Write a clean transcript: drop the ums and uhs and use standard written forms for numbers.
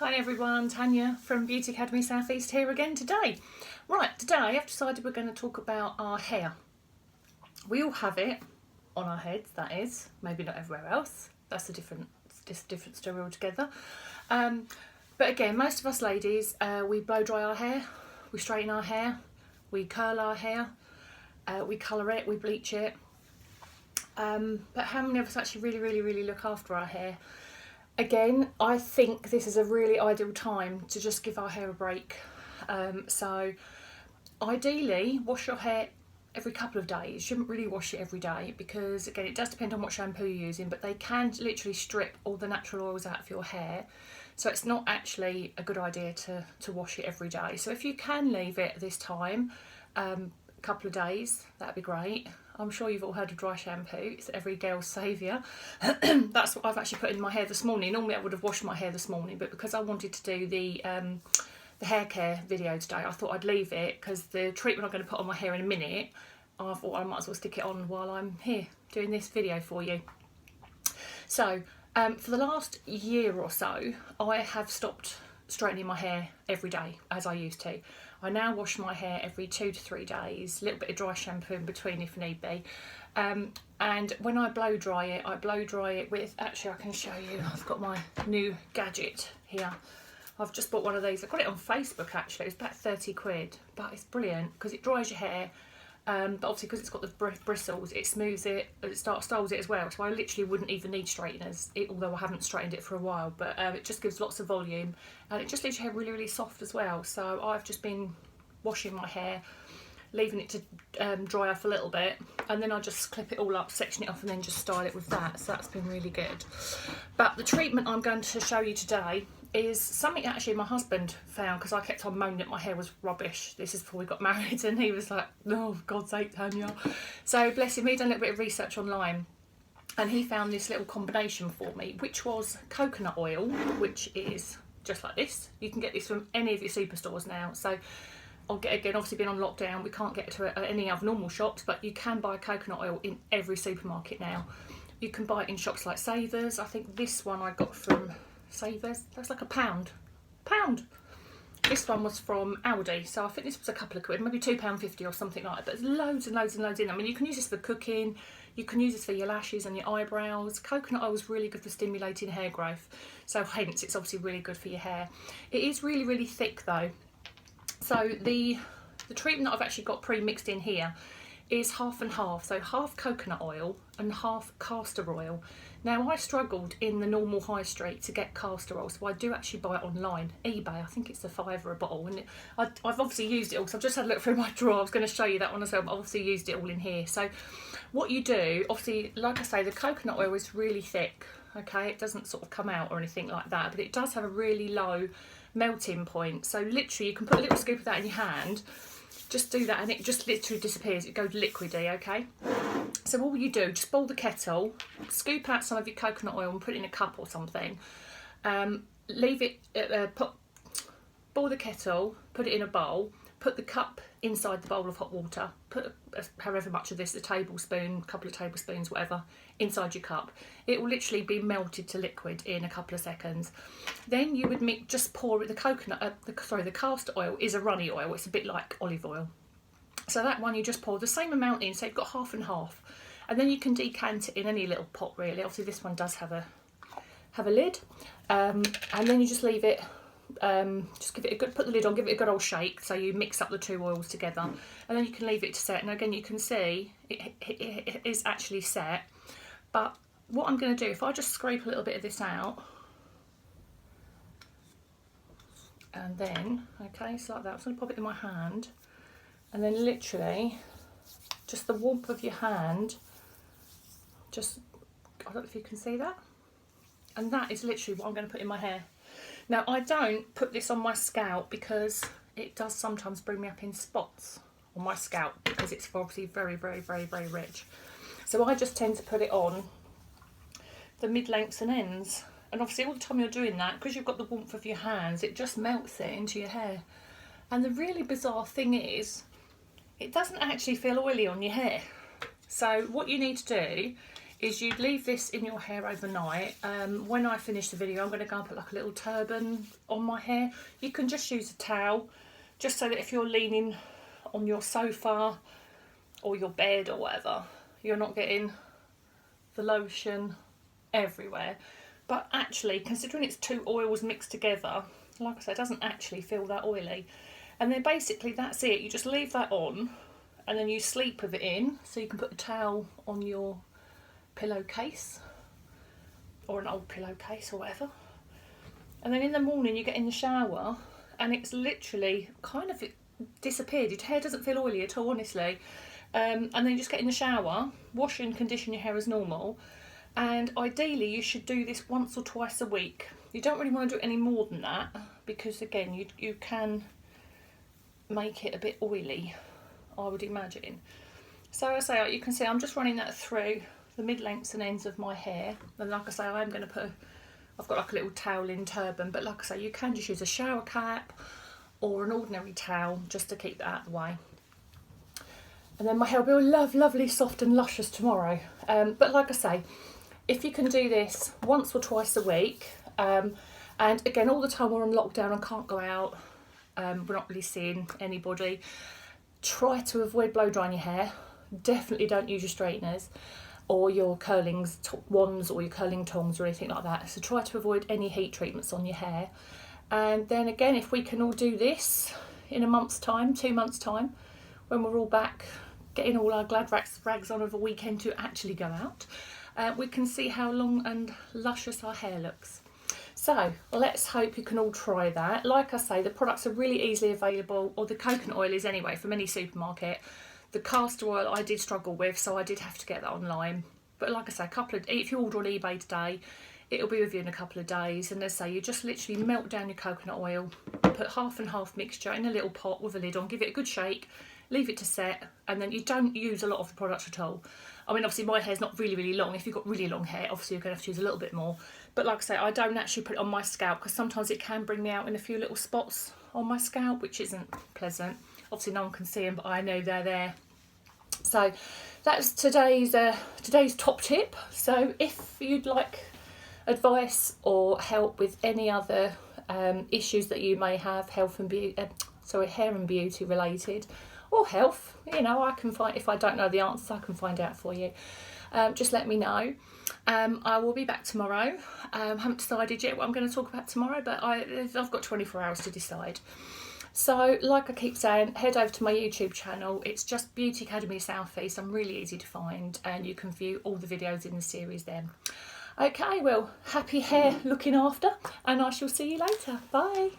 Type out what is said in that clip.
Hi everyone, Tanya from Beauty Academy South East here again today. Right, today I've decided we're going to talk about our hair. We all have it on our heads, that is, maybe not everywhere else. That's a different story altogether. But again, most of us ladies, we blow dry our hair, we straighten our hair, we curl our hair, we colour it, we bleach it. But how many of us actually really look after our hair? Again, I think this is a really ideal time to just give our hair a break. So ideally, wash your hair every couple of days. You shouldn't really wash it every day because, again, it does depend on what shampoo you're using, but they can literally strip all the natural oils out of your hair. So it's not actually a good idea to wash it every day. So if you can leave it this time, a couple of days, that'd be great. I'm sure you've all heard of dry shampoo. It's every girl's saviour. That's what I've actually put in my hair this morning. Normally I would have washed my hair this morning, but because I wanted to do the hair care video today, I thought I'd leave it because the treatment I'm going to put on my hair in a minute, I thought I might as well stick it on while I'm here doing this video for you. So for the last year or so, I have stopped straightening my hair every day as I used to. I now wash my hair every 2 to 3 days, a little bit of dry shampoo in between if need be. And when I blow dry it with, actually I can show you, I've got my new gadget here. I've just bought one of these. I got it on Facebook actually, it was about 30 quid, but it's brilliant because it dries your hair. But obviously because it's got the bristles, it smooths it, it styles it as well, so I literally wouldn't even need straighteners, although I haven't straightened it for a while, but it just gives lots of volume and it just leaves your hair really soft as well. So I've just been washing my hair, leaving it to dry off a little bit, and then I just clip it all up, section it off, and then just style it with that. So that's been really good. But the treatment I'm going to show you today is something actually my husband found, because I kept on moaning that my hair was rubbish. This is before we got married, and he was like, "Oh, for God's sake, Tanya." So bless him, he'd done a little bit of research online, and he found this little combination for me, which was coconut oil, which is just like this. You can get this from any of your superstores now. So I'll get, again, obviously being on lockdown, we can't get to any other normal shops, but you can buy coconut oil in every supermarket now. You can buy it in shops like Savers. I think this one I got from Savers, that's like £1. This one was from Aldi, so I think this was a couple of quid, maybe £2.50 or something like that. But there's loads and loads in. I mean, you can use this for cooking, you can use this for your lashes and your eyebrows. Coconut oil is really good for stimulating hair growth, so hence it's obviously really good for your hair. It is really thick though. So the treatment that I've actually got pre-mixed in here is half and half, so half coconut oil and half castor oil. Now I struggled in the normal high street to get castor oil, so I do actually buy it online, eBay. I think it's £5 a bottle, and I've obviously used it all, so I've just had a look through my drawer. I was going to show you that one as well, but I've obviously used it all in here. So what you do, obviously, like I say, the coconut oil is really thick, okay? It doesn't sort of come out or anything like that, but it does have a really low melting point. So literally you can put a little scoop of that in your hand, just do that, and it just literally disappears. It goes liquidy, okay? So all you do, just boil the kettle, scoop out some of your coconut oil and put it in a cup or something. Leave it, boil the kettle, put it in a bowl, put the cup inside the bowl of hot water, put however much of this, a tablespoon, couple of tablespoons, whatever, inside your cup. It will literally be melted to liquid in a couple of seconds. Then you would just pour the the castor oil is a runny oil. It's a bit like olive oil. So that one you just pour the same amount in, so you've got half and half, and then you can decant it in any little pot really. Obviously this one does have a lid, and then you just leave it. Just give it a good, put the lid on, give it a good old shake, so you mix up the two oils together, and then you can leave it to set. And again, you can see it is actually set. But what I'm going to do, if I just scrape a little bit of this out, and then, okay, so like that, I'm just going to pop it in my hand, and then literally, just the warmth of your hand, just, I don't know if you can see that, and that is literally what I'm going to put in my hair. Now I don't put this on my scalp because it does sometimes bring me up in spots on my scalp because it's obviously very rich. So I just tend to put it on the mid-lengths and ends, and obviously all the time you're doing that, because you've got the warmth of your hands, it just melts it into your hair. And the really bizarre thing is, it doesn't actually feel oily on your hair. So what you need to do is you'd leave this in your hair overnight. When I finish the video, I'm going to go and put like a little turban on my hair. You can just use a towel, just so that if you're leaning on your sofa or your bed or whatever, you're not getting the lotion everywhere. But actually, considering it's two oils mixed together, like I said, it doesn't actually feel that oily. And then basically that's it. You just leave that on and then you sleep with it in. So you can put a towel on your pillowcase or an old pillowcase or whatever. And then in the morning you get in the shower and it's literally kind of disappeared. Your hair doesn't feel oily at all, honestly. And then you just get in the shower, wash and condition your hair as normal. And ideally you should do this once or twice a week. You don't really want to do it any more than that because again you can make it a bit oily, I would imagine. So as I say, you can see I'm just running that through the mid-lengths and ends of my hair. And like I say, I'm going to put, I've got like a little toweling turban, but like I say, you can just use a shower cap or an ordinary towel just to keep that out of the way. And then my hair will be all lovely, soft and luscious tomorrow. But like I say, if you can do this once or twice a week, and again, all the time we're on lockdown and can't go out, we're not really seeing anybody, try to avoid blow drying your hair. Definitely don't use your straighteners or your curling wands or your curling tongs or anything like that. So try to avoid any heat treatments on your hair. And then again, if we can all do this in a month's time, 2 months' time, when we're all back getting all our glad rags on of a weekend to actually go out, we can see how long and luscious our hair looks. So let's hope you can all try that. Like I say, the products are really easily available, or the coconut oil is anyway, from any supermarket. The castor oil I did struggle with, so I did have to get that online. But like I say, if you order on eBay today, it'll be with you in a couple of days. And as I say, you just literally melt down your coconut oil, put half and half mixture in a little pot with a lid on, give it a good shake, leave it to set, and then you don't use a lot of the product at all. I mean, obviously my hair's not really long. If you've got really long hair, obviously you're going to have to use a little bit more. But like I say, I don't actually put it on my scalp because sometimes it can bring me out in a few little spots on my scalp, which isn't pleasant. Obviously no one can see them, but I know they're there. So that's today's top tip. So if you'd like advice or help with any other issues that you may have, hair and beauty related, or health, you know, I can find, if I don't know the answers, I can find out for you. Just let me know. I will be back tomorrow. Haven't decided yet what I'm going to talk about tomorrow, but I've got 24 hours to decide. So like I keep saying, head over to my YouTube channel. It's just Beauty Academy South East. I'm really easy to find and you can view all the videos in the series then. Okay, well, happy hair looking after, and I shall see you later. Bye.